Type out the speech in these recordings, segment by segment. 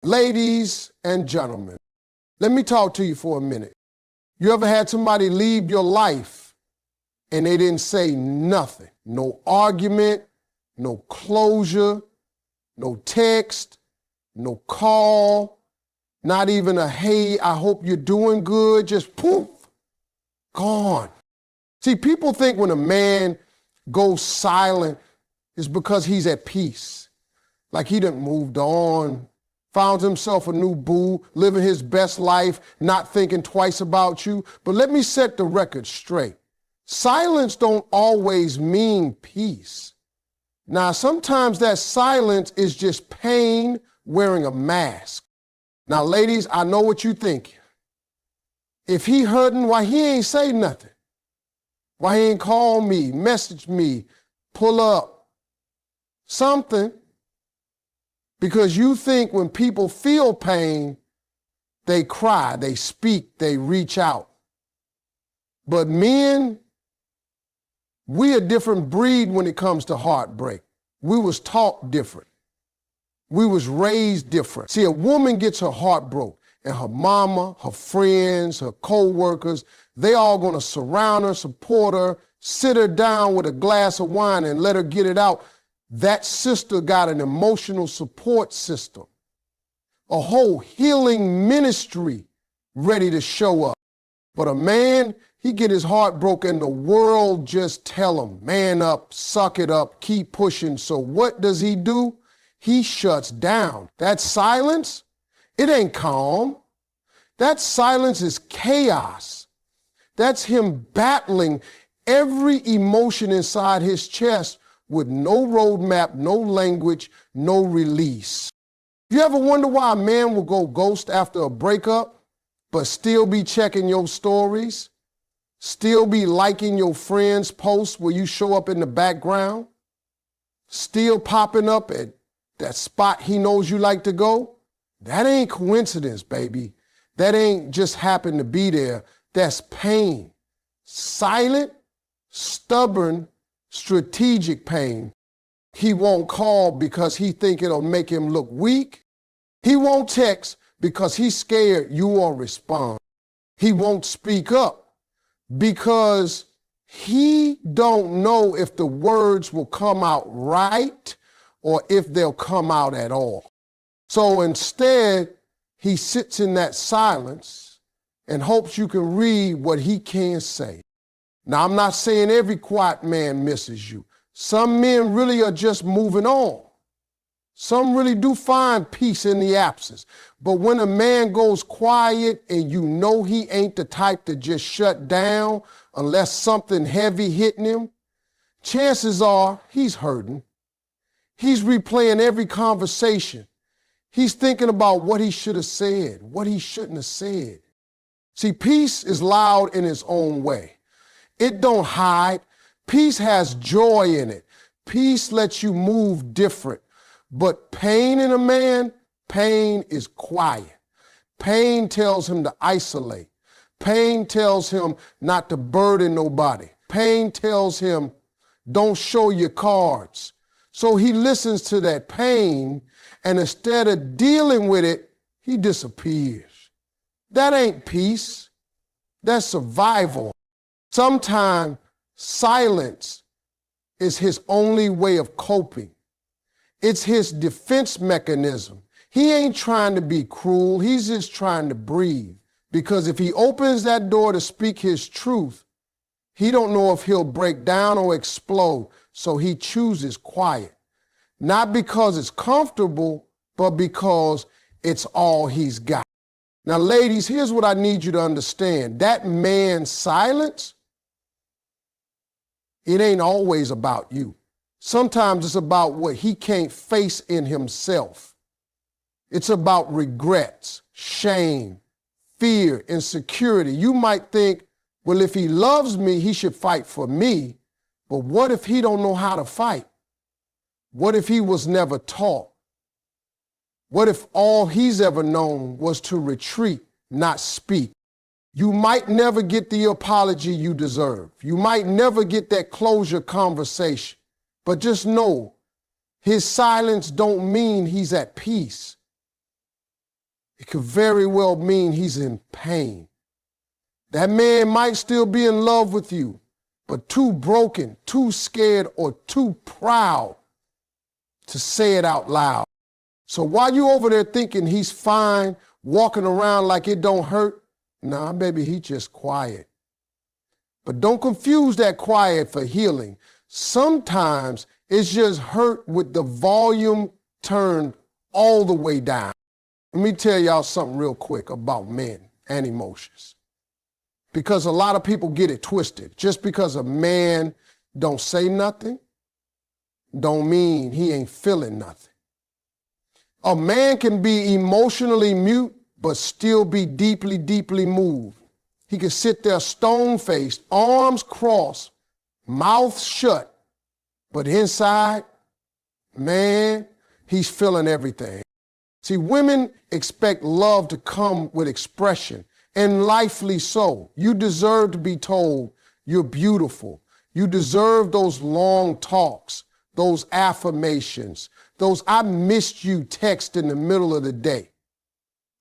Ladies and gentlemen, let me talk to you for a minute. You ever had somebody leave your life and they didn't say nothing? No argument, no closure, no text, no call, not even a hey, I hope you're doing good, just poof, gone. See, people think when a man goes silent, it's because he's at peace. Like he done moved on, found himself a new boo, living his best life, not thinking twice about you. But let me set the record straight. Silence don't always mean peace. Now, sometimes that silence is just pain wearing a mask. Now, ladies, I know what you think. If he hurting, why he ain't say nothing? Why he ain't call me, message me, pull up, something? Because you think when people feel pain, they cry, they speak, they reach out. But men, we a different breed when it comes to heartbreak. We was taught different. We was raised different. See, a woman gets her heart broke, and her mama, her friends, her co-workers, they all gonna surround her, support her, sit her down with a glass of wine and let her get it out. That sister got an emotional support system, a whole healing ministry ready to show up. But a man, he get his heart broken, the world just tell him, man up, suck it up, keep pushing. So what does he do? He shuts down. That silence, it ain't calm. That silence is chaos. That's him battling every emotion inside his chest with no roadmap, no language, no release. You ever wonder why a man will go ghost after a breakup, but still be checking your stories, still be liking your friends' posts where you show up in the background, still popping up at that spot he knows you like to go? That ain't coincidence, baby. That ain't just happen to be there. That's pain. Silent, stubborn, strategic pain. He won't call because he think it'll make him look weak. He won't text because he's scared you won't respond. He won't speak up because he don't know if the words will come out right or if they'll come out at all. So instead, he sits in that silence and hopes you can read what he can't say. Now, I'm not saying every quiet man misses you. Some men really are just moving on. Some really do find peace in the absence. But when a man goes quiet and you know he ain't the type to just shut down unless something heavy hitting him, chances are he's hurting. He's replaying every conversation. He's thinking about what he should have said, what he shouldn't have said. See, peace is loud in its own way. It don't hide. Peace has joy in it. Peace lets you move different. But pain in a man, pain is quiet. Pain tells him to isolate. Pain tells him not to burden nobody. Pain tells him, don't show your cards. So he listens to that pain, and instead of dealing with it, he disappears. That ain't peace. That's survival. Sometimes silence is his only way of coping. It's his defense mechanism. He ain't trying to be cruel. He's just trying to breathe. Because if he opens that door to speak his truth, he don't know if he'll break down or explode. So he chooses quiet. Not because it's comfortable, but because it's all he's got. Now, ladies, here's what I need you to understand. That man's silence, it ain't always about you. Sometimes it's about what he can't face in himself. It's about regrets, shame, fear, insecurity. You might think, well, if he loves me, he should fight for me. But what if he don't know how to fight? What if he was never taught? What if all he's ever known was to retreat, not speak? You might never get the apology you deserve. You might never get that closure conversation. But just know, his silence don't mean he's at peace. It could very well mean he's in pain. That man might still be in love with you, but too broken, too scared, or too proud to say it out loud. So while you over there thinking he's fine, walking around like it don't hurt, nah, baby, he just quiet. But don't confuse that quiet for healing. Sometimes it's just hurt with the volume turned all the way down. Let me tell y'all something real quick about men and emotions. Because a lot of people get it twisted. Just because a man don't say nothing, don't mean he ain't feeling nothing. A man can be emotionally mute, but still be deeply, deeply moved. He can sit there stone-faced, arms crossed, mouth shut, but inside, man, he's feeling everything. See, women expect love to come with expression, and rightfully so. You deserve to be told you're beautiful. You deserve those long talks, those affirmations, those "I missed you" texts in the middle of the day.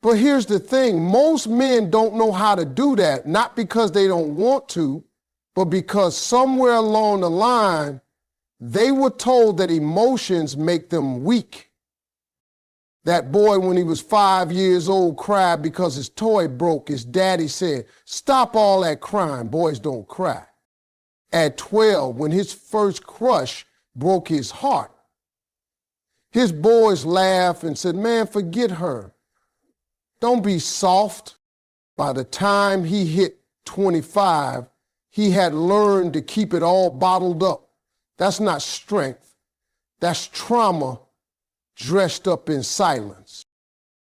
But here's the thing, most men don't know how to do that, not because they don't want to, but because somewhere along the line, they were told that emotions make them weak. That boy, when he was 5 years old, cried because his toy broke. His daddy said, "Stop all that crying, boys don't cry." At 12, when his first crush broke his heart, his boys laughed and said, "Man, forget her. Don't be soft." By the time he hit 25, he had learned to keep it all bottled up. That's not strength. That's trauma dressed up in silence.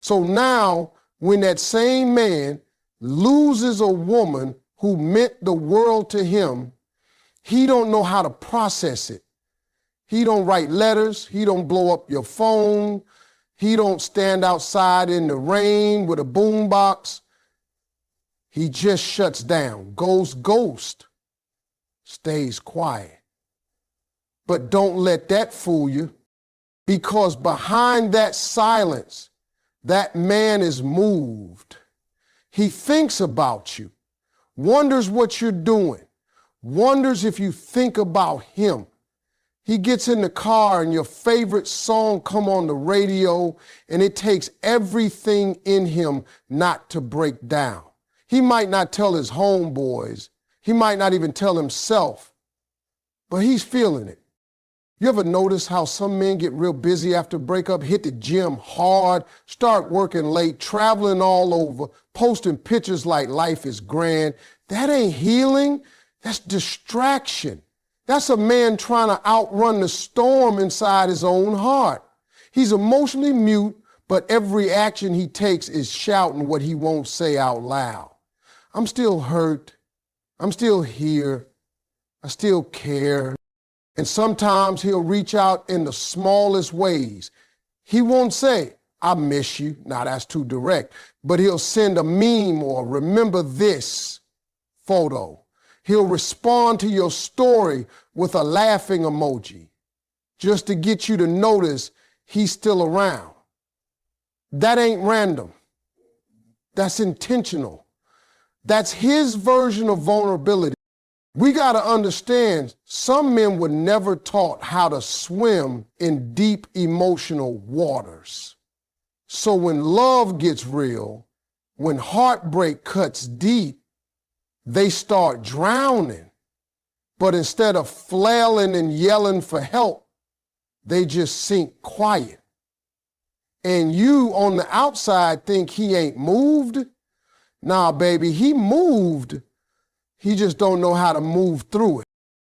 So now, when that same man loses a woman who meant the world to him, he don't know how to process it. He don't write letters. He don't blow up your phone. He don't stand outside in the rain with a boombox. He just shuts down, goes ghost, stays quiet. But don't let that fool you, because behind that silence, that man is moved. He thinks about you, wonders what you're doing, wonders if you think about him. He gets in the car and your favorite song come on the radio, and it takes everything in him not to break down. He might not tell his homeboys. He might not even tell himself, but he's feeling it. You ever notice how some men get real busy after breakup, hit the gym hard, start working late, traveling all over, posting pictures like life is grand? That ain't healing. That's distraction. That's a man trying to outrun the storm inside his own heart. He's emotionally mute, but every action he takes is shouting what he won't say out loud. I'm still hurt. I'm still here. I still care. And sometimes he'll reach out in the smallest ways. He won't say, "I miss you." Now that's too direct. But he'll send a meme or "remember this" photo. He'll respond to your story with a laughing emoji just to get you to notice he's still around. That ain't random. That's intentional. That's his version of vulnerability. We got to understand, some men were never taught how to swim in deep emotional waters. So when love gets real, when heartbreak cuts deep, they start drowning. But instead of flailing and yelling for help, they just sink quiet. And you on the outside think he ain't moved. Nah, baby, he moved. He just don't know how to move through it.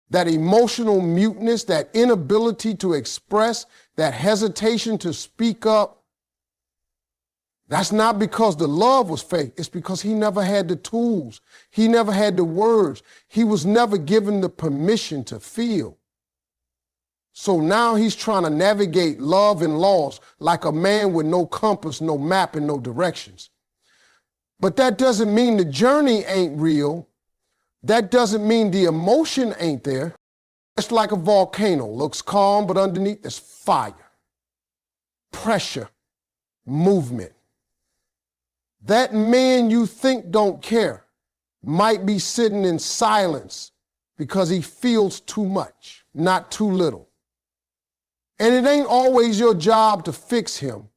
That emotional muteness, that inability to express, that hesitation to speak up, that's not because the love was fake. It's because he never had the tools. He never had the words. He was never given the permission to feel. So now he's trying to navigate love and loss like a man with no compass, no map, and no directions. But that doesn't mean the journey ain't real. That doesn't mean the emotion ain't there. It's like a volcano. Looks calm, but underneath there's fire, pressure, movement. That man you think don't care might be sitting in silence because he feels too much, not too little. And it ain't always your job to fix him,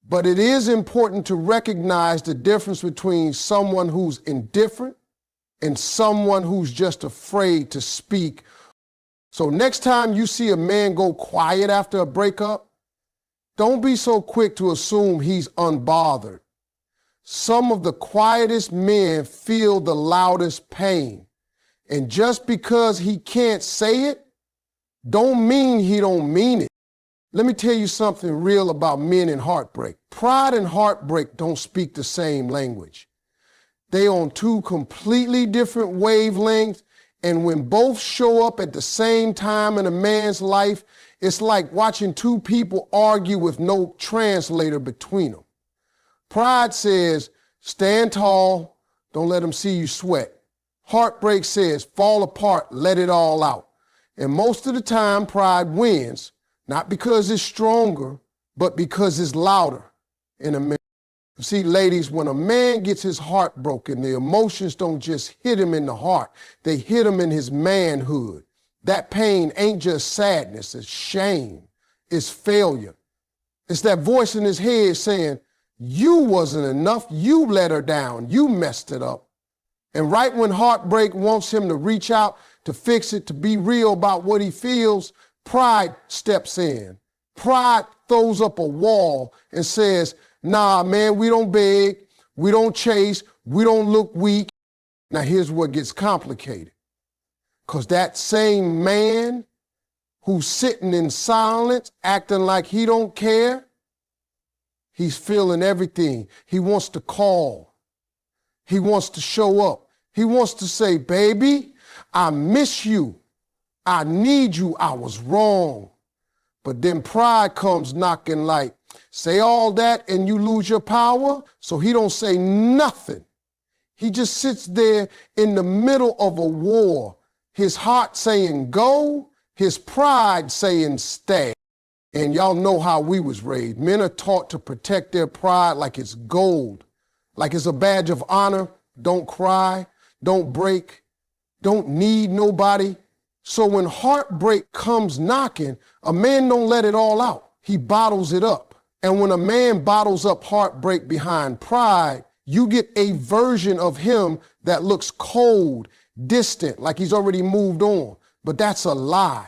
but it is important to recognize the difference between someone who's indifferent and someone who's just afraid to speak. So next time you see a man go quiet after a breakup, don't be so quick to assume he's unbothered. Some of the quietest men feel the loudest pain. And just because he can't say it, don't mean he don't mean it. Let me tell you something real about men in heartbreak. Pride and heartbreak don't speak the same language. They on two completely different wavelengths, and when both show up at the same time in a man's life, it's like watching two people argue with no translator between them. Pride says, stand tall, don't let them see you sweat. Heartbreak says, fall apart, let it all out. And most of the time, pride wins, not because it's stronger, but because it's louder in a man. See, ladies, when a man gets his heart broken, the emotions don't just hit him in the heart, they hit him in his manhood. That pain ain't just sadness, it's shame, it's failure. It's that voice in his head saying, you wasn't enough, you let her down, you messed it up. And right when heartbreak wants him to reach out, to fix it, to be real about what he feels, pride steps in. Pride throws up a wall and says, nah, man, we don't beg, we don't chase, we don't look weak. Now here's what gets complicated. Because that same man who's sitting in silence, acting like he don't care, he's feeling everything. He wants to call. He wants to show up. He wants to say, baby, I miss you. I need you. I was wrong. But then pride comes knocking like, say all that and you lose your power. So he don't say nothing. He just sits there in the middle of a war. His heart saying go, his pride saying stay. And y'all know how we was raised. Men are taught to protect their pride like it's gold, like it's a badge of honor. Don't cry, don't break, don't need nobody. So when heartbreak comes knocking, a man don't let it all out. He bottles it up. And when a man bottles up heartbreak behind pride, you get a version of him that looks cold, distant, like he's already moved on. But that's a lie.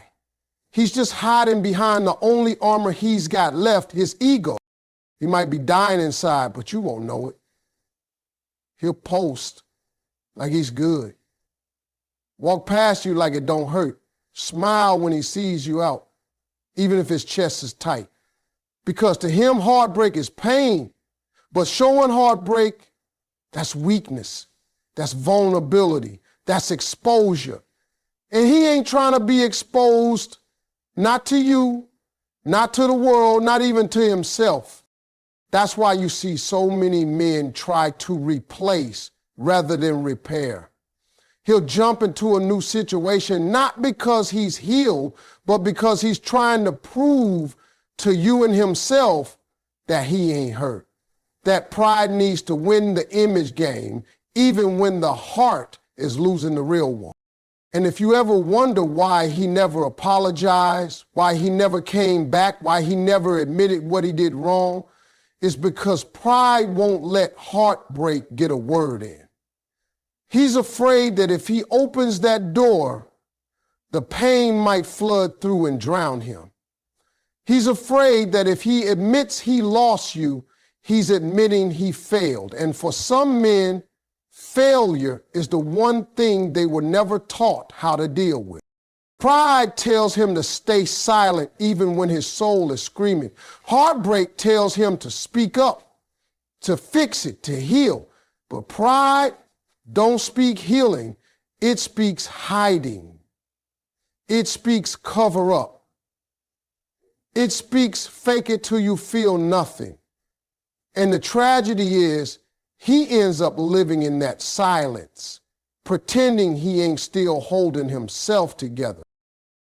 He's just hiding behind the only armor he's got left, his ego. He might be dying inside, but you won't know it. He'll post like he's good. Walk past you like it don't hurt. Smile when he sees you out, even if his chest is tight. Because to him, heartbreak is pain. But showing heartbreak, that's weakness. That's vulnerability. That's exposure. And he ain't trying to be exposed, not to you, not to the world, not even to himself. That's why you see so many men try to replace rather than repair. He'll jump into a new situation, not because he's healed, but because he's trying to prove to you and himself that he ain't hurt. That pride needs to win the image game, even when the heart is losing the real one. And if you ever wonder why he never apologized, why he never came back, why he never admitted what he did wrong, it's because pride won't let heartbreak get a word in. He's afraid that if he opens that door, the pain might flood through and drown him. He's afraid that if he admits he lost you, he's admitting he failed. And for some men, failure is the one thing they were never taught how to deal with. Pride tells him to stay silent even when his soul is screaming. Heartbreak tells him to speak up, to fix it, to heal. But pride don't speak healing. It speaks hiding. It speaks cover up. It speaks fake it till you feel nothing. And the tragedy is he ends up living in that silence, pretending he ain't still holding himself together.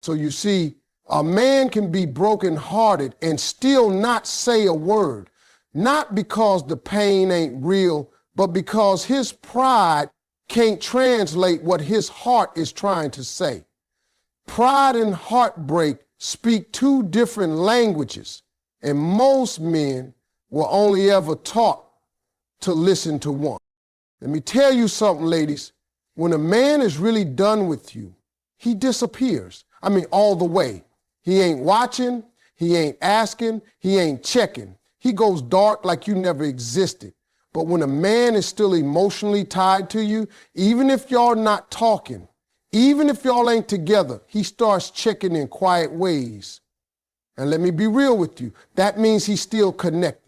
So you see, a man can be brokenhearted and still not say a word, not because the pain ain't real, but because his pride can't translate what his heart is trying to say. Pride and heartbreak speak two different languages, and most men were only ever taught to listen to one. Let me tell you something, ladies. When a man is really done with you, he disappears. I mean, all the way. He ain't watching, he ain't asking, he ain't checking. He goes dark like you never existed. But when a man is still emotionally tied to you, even if y'all not talking, even if y'all ain't together, he starts checking in quiet ways. And let me be real with you, that means he's still connected.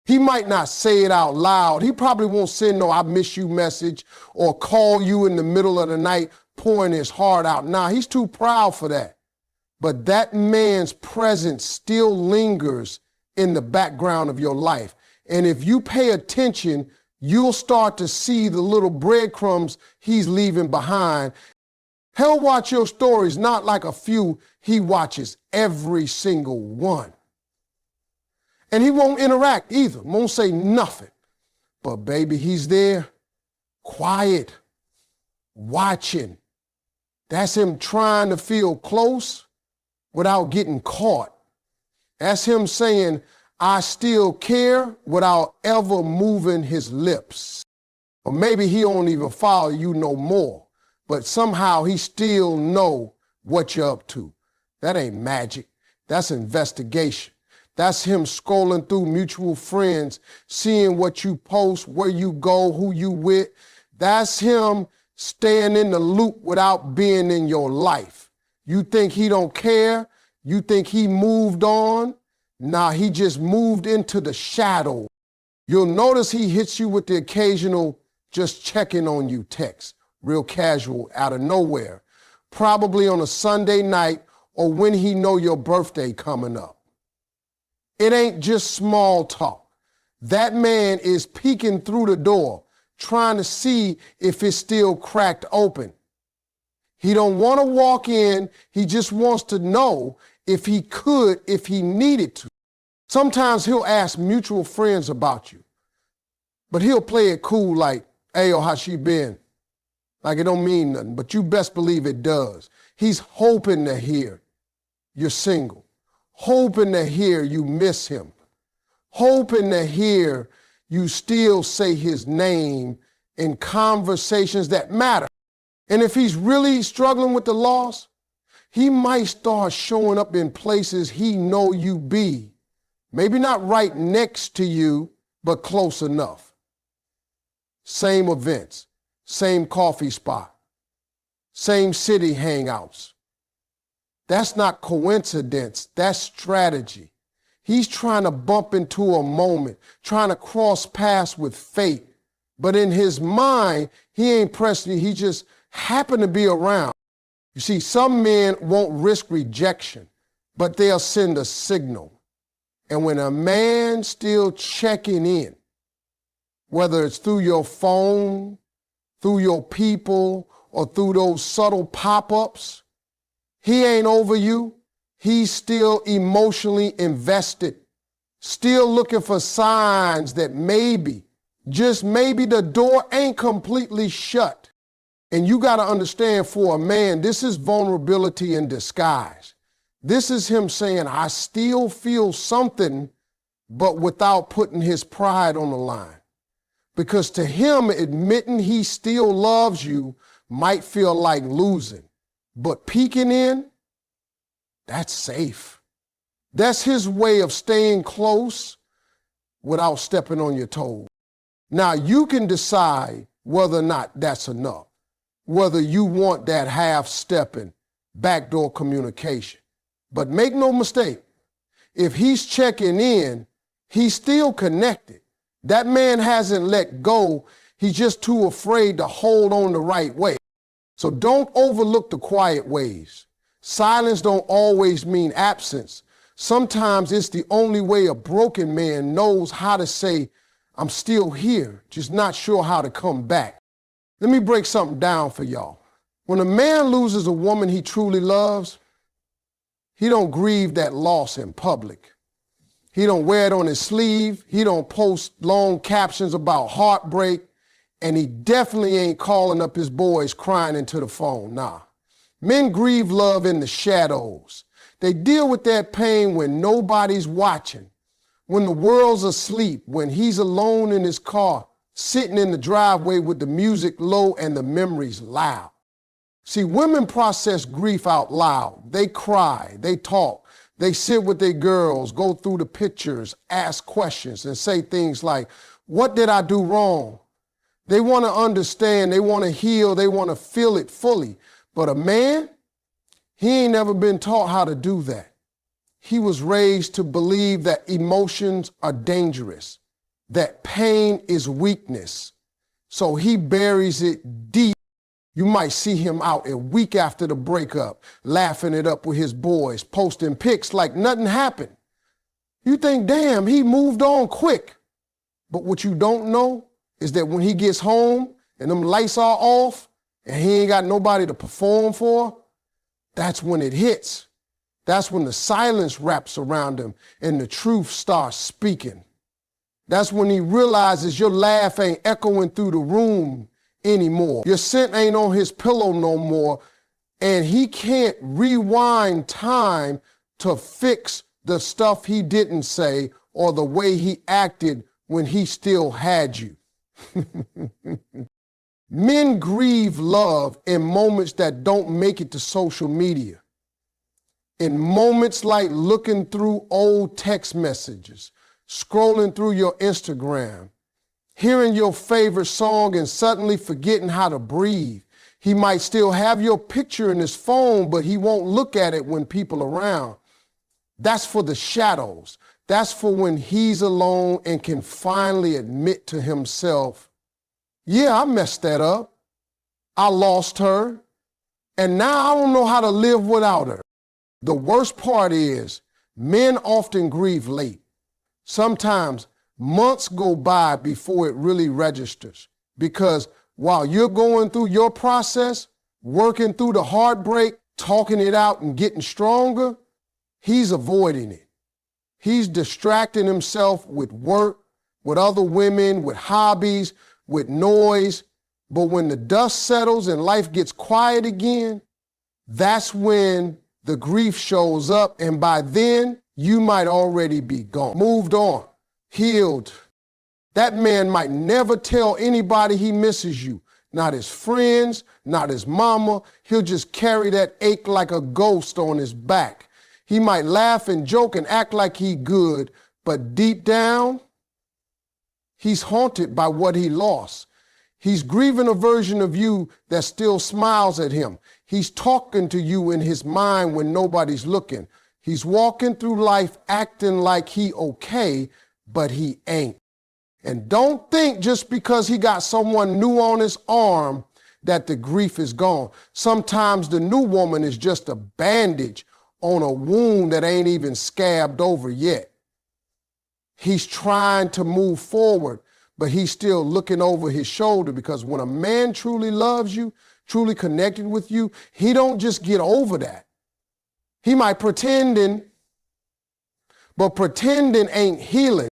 He might not say it out loud. He probably won't send no "I miss you" message or call you in the middle of the night pouring his heart out. Nah, he's too proud for that. But that man's presence still lingers in the background of your life. And if you pay attention, you'll start to see the little breadcrumbs he's leaving behind. He'll watch your stories, not like a few. He watches every single one. And he won't interact either, won't say nothing. But baby, he's there, quiet, watching. That's him trying to feel close without getting caught. That's him saying, "I still care," without ever moving his lips. Or maybe he don't even follow you no more, but somehow he still know what you're up to. That ain't magic. That's investigation. That's him scrolling through mutual friends, seeing what you post, where you go, who you with. That's him staying in the loop without being in your life. You think he don't care? You think he moved on? Nah, he just moved into the shadow. You'll notice he hits you with the occasional "just checking on you" text, real casual, out of nowhere, probably on a Sunday night or when he know your birthday coming up. It ain't just small talk. That man is peeking through the door, trying to see if it's still cracked open. He don't want to walk in. He just wants to know if he could, if he needed to. Sometimes he'll ask mutual friends about you, but he'll play it cool like, "Hey, yo, how she been?" Like it don't mean nothing, but you best believe it does. He's hoping to hear you're single, hoping to hear you miss him, hoping to hear you still say his name in conversations that matter. And if he's really struggling with the loss, he might start showing up in places he know you be. Maybe not right next to you, but close enough. Same events, same coffee spot, same city hangouts. That's not coincidence, that's strategy. He's trying to bump into a moment, trying to cross paths with fate. But in his mind, he ain't pressing you, he just happened to be around. You see, some men won't risk rejection, but they'll send a signal. And when a man still checking in, whether it's through your phone, through your people, or through those subtle pop-ups, he ain't over you. He's still emotionally invested, still looking for signs that maybe, just maybe, the door ain't completely shut. And you got to understand, for a man, this is vulnerability in disguise. This is him saying, "I still feel something," but without putting his pride on the line. Because to him, admitting he still loves you might feel like losing. But peeking in, that's safe. That's his way of staying close without stepping on your toes. Now, you can decide whether or not that's enough, whether you want that half-stepping, backdoor communication. But make no mistake, if he's checking in, he's still connected. That man hasn't let go. He's just too afraid to hold on the right way. So don't overlook the quiet ways. Silence don't always mean absence. Sometimes it's the only way a broken man knows how to say, "I'm still here, just not sure how to come back." Let me break something down for y'all. When a man loses a woman he truly loves, he don't grieve that loss in public. He don't wear it on his sleeve. He don't post long captions about heartbreak. And he definitely ain't calling up his boys crying into the phone, nah. Men grieve love in the shadows. They deal with that pain when nobody's watching, when the world's asleep, when he's alone in his car, sitting in the driveway with the music low and the memories loud. See, women process grief out loud. They cry, they talk, they sit with their girls, go through the pictures, ask questions, and say things like, what did I do wrong? They want to understand, they want to heal, they want to feel it fully. But a man, he ain't never been taught how to do that. He was raised to believe that emotions are dangerous, that pain is weakness. So he buries it deep. You might see him out a week after the breakup, laughing it up with his boys, posting pics like nothing happened. You think, damn, he moved on quick. But what you don't know is that when he gets home and them lights are off and he ain't got nobody to perform for, that's when it hits. That's when the silence wraps around him and the truth starts speaking. That's when he realizes your laugh ain't echoing through the room anymore. Your scent ain't on his pillow no more, and he can't rewind time to fix the stuff he didn't say or the way he acted when he still had you. Men grieve love in moments that don't make it to social media. In moments like looking through old text messages, scrolling through your Instagram, hearing your favorite song and suddenly forgetting how to breathe. He might still have your picture in his phone, but he won't look at it when people are around. That's for the shadows. That's for when he's alone and can finally admit to himself, yeah, I messed that up. I lost her. And now I don't know how to live without her. The worst part is men often grieve late. Sometimes months go by before it really registers, because while you're going through your process, working through the heartbreak, talking it out and getting stronger, he's avoiding it. He's distracting himself with work, with other women, with hobbies, with noise. But when the dust settles and life gets quiet again, that's when the grief shows up. And by then, you might already be gone, moved on, healed. That man might never tell anybody he misses you, not his friends, not his mama. He'll just carry that ache like a ghost on his back. He might laugh and joke and act like he good, but deep down, he's haunted by what he lost. He's grieving a version of you that still smiles at him. He's talking to you in his mind when nobody's looking. He's walking through life acting like he okay, but he ain't. And don't think just because he got someone new on his arm that the grief is gone. Sometimes the new woman is just a bandage on a wound that ain't even scabbed over yet. He's trying to move forward, but he's still looking over his shoulder, because when a man truly loves you, truly connected with you, he don't just get over that. He might pretending, but pretending ain't healing.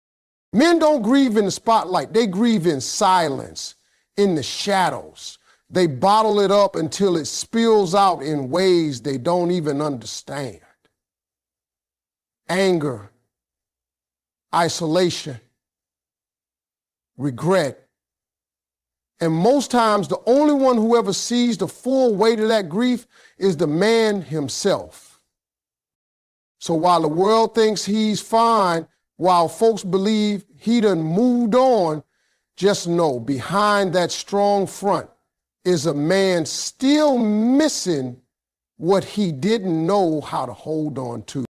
Men don't grieve in the spotlight. They grieve in silence, in the shadows. They bottle it up until it spills out in ways they don't even understand. Anger, isolation, regret. And most times, the only one who ever sees the full weight of that grief is the man himself. So while the world thinks he's fine, while folks believe he done moved on, just know behind that strong front is a man still missing what he didn't know how to hold on to.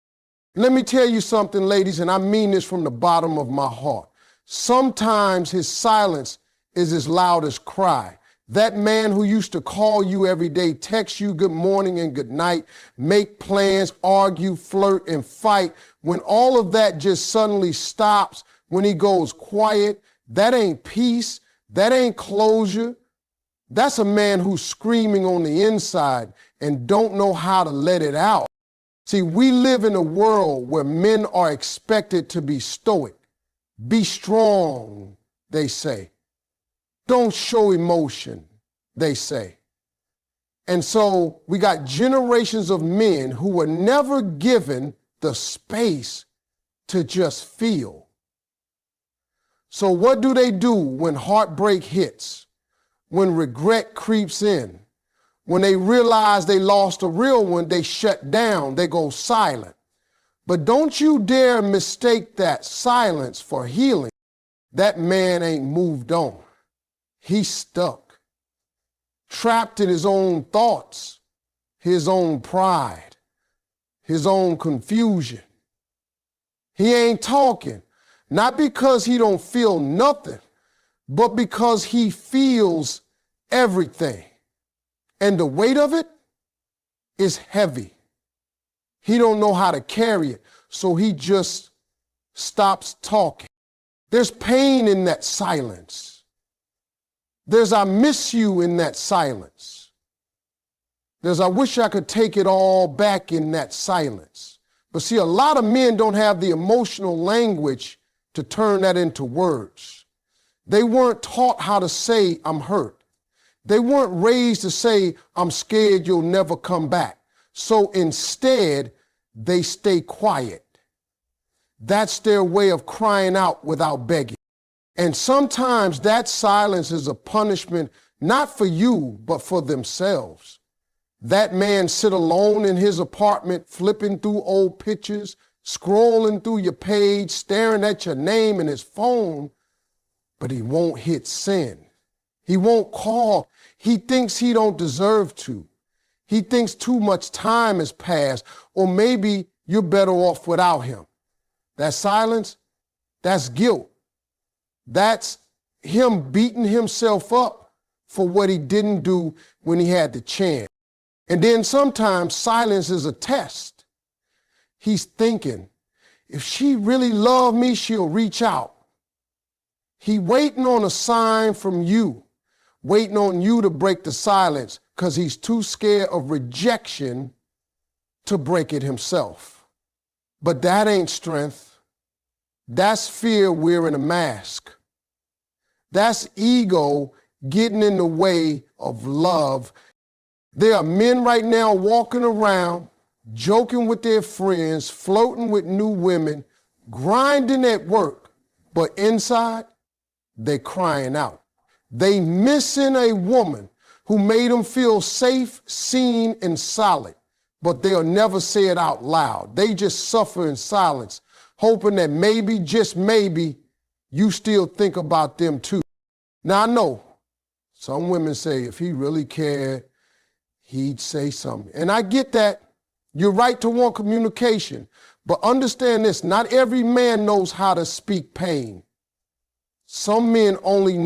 Let me tell you something, ladies, and I mean this from the bottom of my heart. Sometimes his silence is his loudest cry. That man who used to call you every day, text you good morning and good night, make plans, argue, flirt, and fight, when all of that just suddenly stops, when he goes quiet, that ain't peace, that ain't closure. That's a man who's screaming on the inside and don't know how to let it out. See, we live in a world where men are expected to be stoic. Be strong, they say. Don't show emotion, they say. And so we got generations of men who were never given the space to just feel. So what do they do when heartbreak hits, when regret creeps in? When they realize they lost a real one, they shut down, they go silent. But don't you dare mistake that silence for healing. That man ain't moved on. He's stuck, trapped in his own thoughts, his own pride, his own confusion. He ain't talking, not because he don't feel nothing, but because he feels everything. And the weight of it is heavy. He don't know how to carry it, so he just stops talking. There's pain in that silence. There's I miss you in that silence. There's I wish I could take it all back in that silence. But see, a lot of men don't have the emotional language to turn that into words. They weren't taught how to say, I'm hurt. They weren't raised to say, I'm scared you'll never come back. So instead, they stay quiet. That's their way of crying out without begging. And sometimes that silence is a punishment, not for you, but for themselves. That man sit alone in his apartment, flipping through old pictures, scrolling through your page, staring at your name in his phone, but he won't hit send. He won't call. He thinks he don't deserve to. He thinks too much time has passed, or maybe you're better off without him. That silence, that's guilt. That's him beating himself up for what he didn't do when he had the chance. And then sometimes silence is a test. He's thinking, if she really loved me, she'll reach out. He waiting on a sign from you, waiting on you to break the silence because he's too scared of rejection to break it himself. But that ain't strength. That's fear wearing a mask. That's ego getting in the way of love. There are men right now walking around, joking with their friends, flirting with new women, grinding at work, but inside, they're crying out. They missing a woman who made them feel safe, seen, and solid, but they'll never say it out loud. They just suffer in silence, hoping that maybe, just maybe, you still think about them too. Now I know some women say if he really cared, he'd say something. And I get that. You're right to want communication, but understand this, not every man knows how to speak pain. Some men only